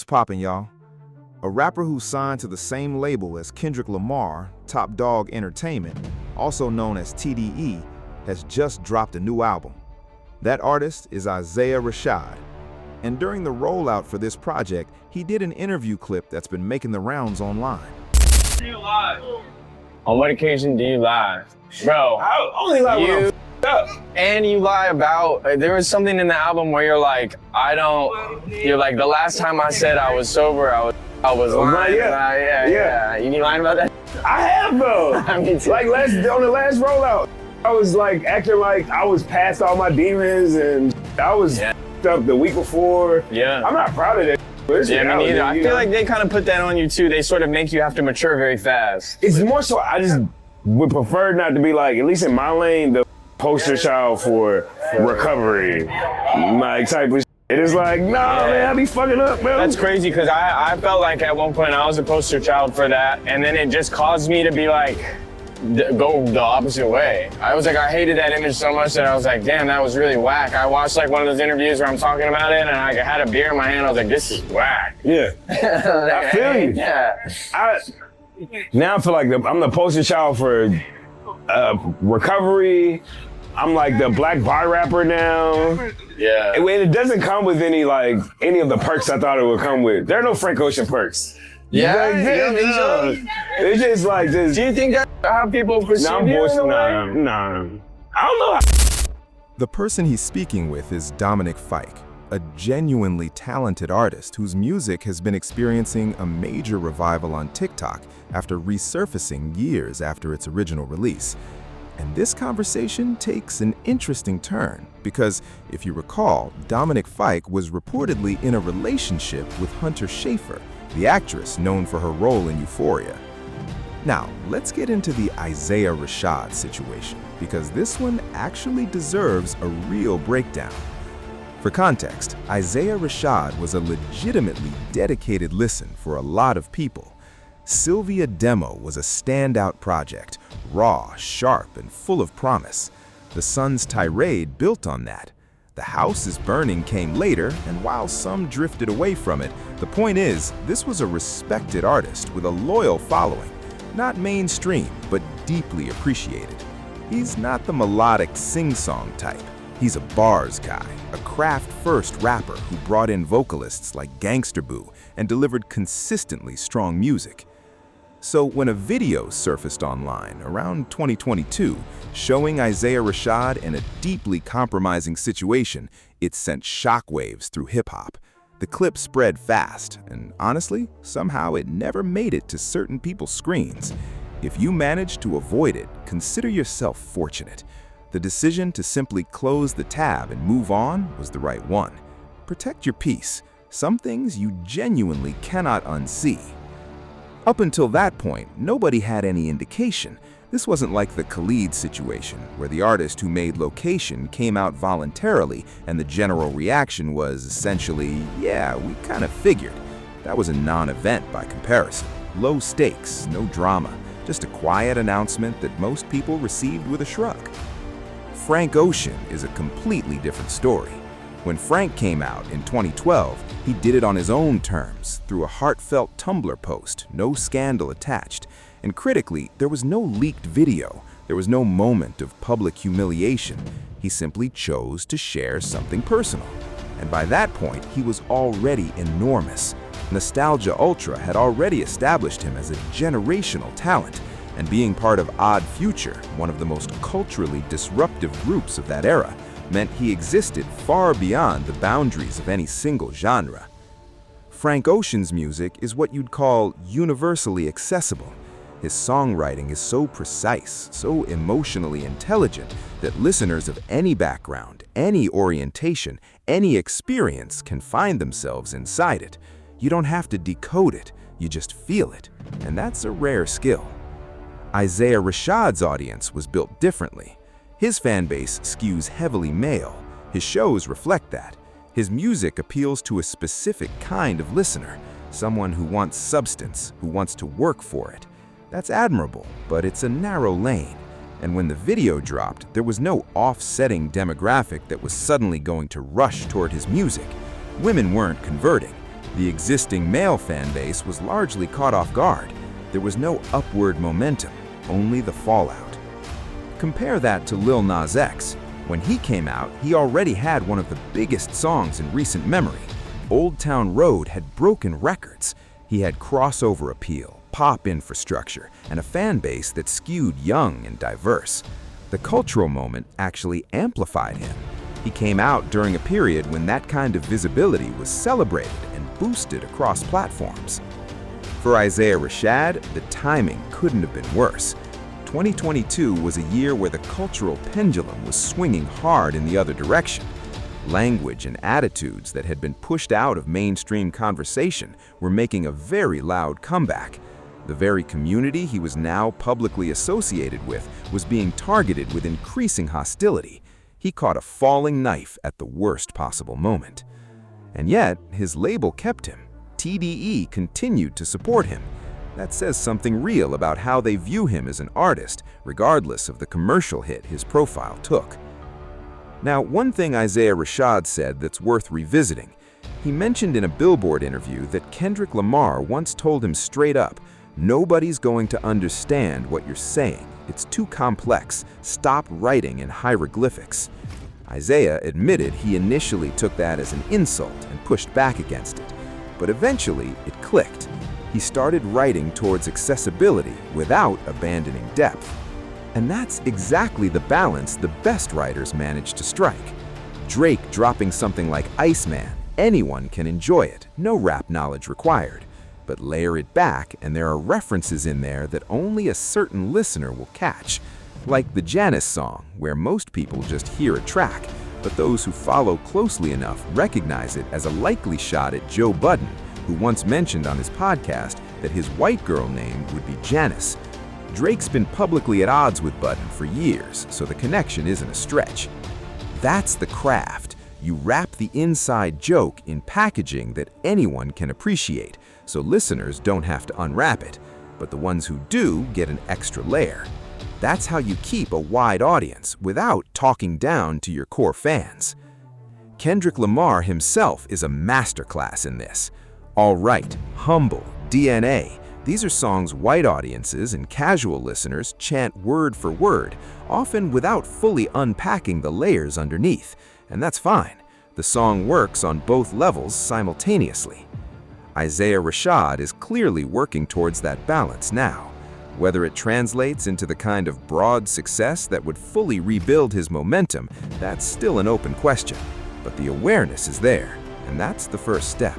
poppin', y'all? A rapper who's signed to the same label as Kendrick Lamar, Top Dog Entertainment, also known as TDE, has just dropped a new album. That artist is Isaiah Rashad. And during the rollout for this project, he did an interview clip that's been making the rounds online. Do you lie? On what occasion do you lie? Bro, I only lie when I'm up. and you lie about, there was something in the album where you're like, you're like, the last time I said I was sober, I was lying. Yeah. You be lying about that? I have though. I mean, Like on the last rollout, I was like acting like I was past all my demons and I was up the week before. Yeah. I'm not proud of that. It's Yeah, me reality, neither. I you feel know? like they kind of put that on you too. They sort of make you have to mature very fast. It's more so I just would prefer not to be like, at least in my lane, the poster child for recovery. Like type of shit. It is like, nah, man, I be fucking up, man. That's crazy because I felt like at one point I was a poster child for that, and then it just caused me to be like, go the opposite way. I was like, I hated that image so much that I was like, damn, that was really whack. I watched like one of those interviews where I'm talking about it, and I had a beer in my hand. I was like, this is whack. Yeah. I feel you. Yeah. Now I feel like I'm the poster child for recovery. I'm like the black bar rapper now. Yeah. And it doesn't come with any of the perks I thought it would come with. There are no Frank Ocean perks. Yeah, Like, you don't think so? It's just like this. Do you think that's how people perceive I'm you in a bullshit. way? Nah. I don't know. The person he's speaking with is Dominic Fike, a genuinely talented artist whose music has been experiencing a major revival on TikTok after resurfacing years after its original release. And this conversation takes an interesting turn because, if you recall, Dominic Fike was reportedly in a relationship with Hunter Schafer, the actress known for her role in Euphoria. Now, let's get into the Isaiah Rashad situation, because this one actually deserves a real breakdown. For context, Isaiah Rashad was a legitimately dedicated listen for a lot of people. Sylvia Demo was a standout project, raw, sharp, and full of promise. The Sun's tirade built on that. The House is Burning came later, and while some drifted away from it, the point is, this was a respected artist with a loyal following. Not mainstream, but deeply appreciated. He's not the melodic sing-song type. He's a bars guy, a craft-first rapper who brought in vocalists like Gangsta Boo and delivered consistently strong music. So when a video surfaced online around 2022 showing Isaiah Rashad in a deeply compromising situation, it sent shockwaves through hip-hop. The clip spread fast, and honestly, somehow it never made it to certain people's screens. If you managed to avoid it, consider yourself fortunate. The decision to simply close the tab and move on was the right one. Protect your peace. Some things you genuinely cannot unsee. Up until that point, nobody had any indication. This wasn't like the Khalid situation, where the artist who made Location came out voluntarily and the general reaction was essentially, yeah, we kind of figured. That was a non-event by comparison. Low stakes, no drama, just a quiet announcement that most people received with a shrug. Frank Ocean is a completely different story. When Frank came out in 2012, he did it on his own terms, through a heartfelt Tumblr post, no scandal attached. And critically, there was no leaked video. There was no moment of public humiliation. He simply chose to share something personal. And by that point, he was already enormous. Nostalgia Ultra had already established him as a generational talent, and being part of Odd Future, one of the most culturally disruptive groups of that era, meant he existed far beyond the boundaries of any single genre. Frank Ocean's music is what you'd call universally accessible. His songwriting is so precise, so emotionally intelligent, that listeners of any background, any orientation, any experience can find themselves inside it. You don't have to decode it, you just feel it, and that's a rare skill. Isaiah Rashad's audience was built differently. His fanbase skews heavily male. His shows reflect that. His music appeals to a specific kind of listener, someone who wants substance, who wants to work for it. That's admirable, but it's a narrow lane. And when the video dropped, there was no offsetting demographic that was suddenly going to rush toward his music. Women weren't converting. The existing male fan base was largely caught off guard. There was no upward momentum, only the fallout. Compare that to Lil Nas X. When he came out, he already had one of the biggest songs in recent memory. Old Town Road had broken records. He had crossover appeal, pop infrastructure, and a fan base that skewed young and diverse. The cultural moment actually amplified him. He came out during a period when that kind of visibility was celebrated and boosted across platforms. For Isaiah Rashad, the timing couldn't have been worse. 2022 was a year where the cultural pendulum was swinging hard in the other direction. Language and attitudes that had been pushed out of mainstream conversation were making a very loud comeback. The very community he was now publicly associated with was being targeted with increasing hostility. He caught a falling knife at the worst possible moment. And yet, his label kept him. TDE continued to support him. That says something real about how they view him as an artist, regardless of the commercial hit his profile took. Now, one thing Isaiah Rashad said that's worth revisiting. He mentioned in a Billboard interview that Kendrick Lamar once told him straight up, "Nobody's going to understand what you're saying. It's too complex. Stop writing in hieroglyphics." Isaiah admitted he initially took that as an insult and pushed back against it. But eventually, it clicked. He started writing towards accessibility without abandoning depth. And that's exactly the balance the best writers manage to strike. Drake dropping something like Iceman, anyone can enjoy it, no rap knowledge required. But layer it back and there are references in there that only a certain listener will catch. Like the Janice song, where most people just hear a track, but those who follow closely enough recognize it as a likely shot at Joe Budden, who once mentioned on his podcast that his white girl name would be Janice. Drake's been publicly at odds with Budden for years, so the connection isn't a stretch. That's the craft. You wrap the inside joke in packaging that anyone can appreciate, so listeners don't have to unwrap it, but the ones who do get an extra layer. That's how you keep a wide audience without talking down to your core fans. Kendrick Lamar himself is a masterclass in this. All Right, Humble, DNA. These are songs white audiences and casual listeners chant word for word, often without fully unpacking the layers underneath. And that's fine. The song works on both levels simultaneously. Isaiah Rashad is clearly working towards that balance now. Whether it translates into the kind of broad success that would fully rebuild his momentum, that's still an open question. But the awareness is there, and that's the first step.